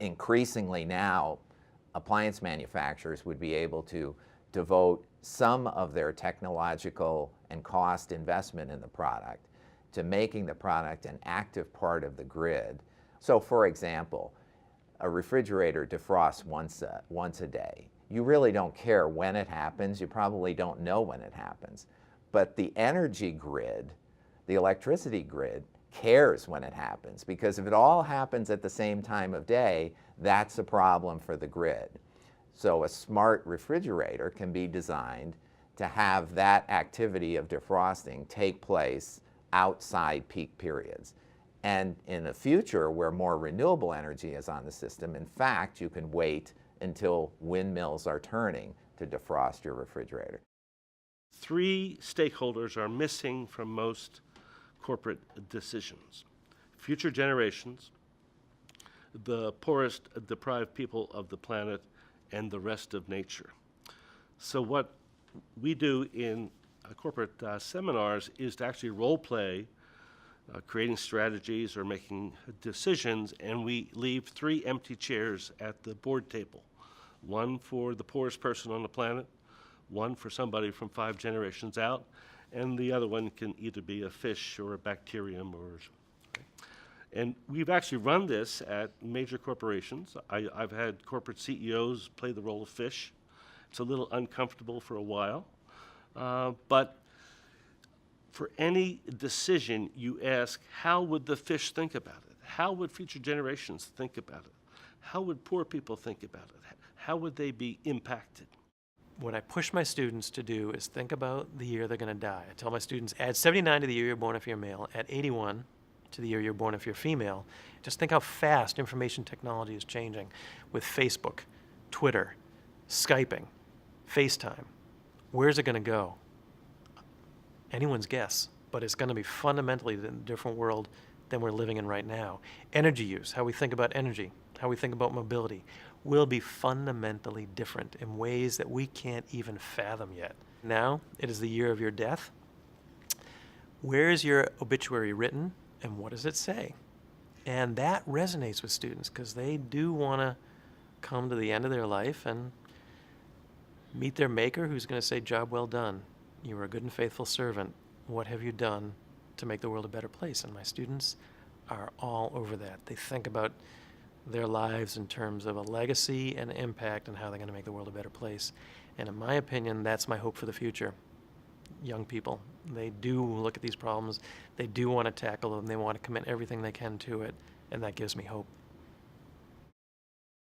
increasingly now, appliance manufacturers would be able to devote some of their technological and cost investment in the product to making the product an active part of the grid. So for example, a refrigerator defrosts once a day. You really don't care when it happens. You probably don't know when it happens. But the energy grid, the electricity grid, cares when it happens, because if it all happens at the same time of day, that's a problem for the grid. So a smart refrigerator can be designed to have that activity of defrosting take place outside peak periods. And in the future, where more renewable energy is on the system, in fact, you can wait until windmills are turning to defrost your refrigerator. Three stakeholders are missing from most corporate decisions: future generations, the poorest deprived people of the planet, and the rest of nature. So what we do in corporate seminars is to actually role play creating strategies or making decisions, and we leave 3 empty chairs at the board table. One for the poorest person on the planet, one for somebody from 5 generations out, and the other one can either be a fish or a bacterium. And we've actually run this at major corporations. I've had corporate CEOs play the role of fish. It's a little uncomfortable for a while, but for any decision you ask, how would the fish think about it? How would future generations think about it? How would poor people think about it? How would they be impacted? What I push my students to do is think about the year they're going to die. I tell my students, add 79 to the year you're born if you're male, add 81 to the year you're born if you're female. Just think how fast information technology is changing with Facebook, Twitter, Skyping, FaceTime. Where's it going to go? Anyone's guess, but it's going to be fundamentally a different world than we're living in right now. Energy use, how we think about energy, how we think about mobility, will be fundamentally different in ways that we can't even fathom yet. Now, it is the year of your death. Where is your obituary written, and what does it say? And that resonates with students because they do want to come to the end of their life and meet their maker, who's going to say, job well done. You were a good and faithful servant. What have you done to make the world a better place? And my students are all over that. They think about their lives in terms of a legacy and impact and how they're going to make the world a better place. And in my opinion, that's my hope for the future. Young people, they do look at these problems, they do want to tackle them, they want to commit everything they can to it, and that gives me hope.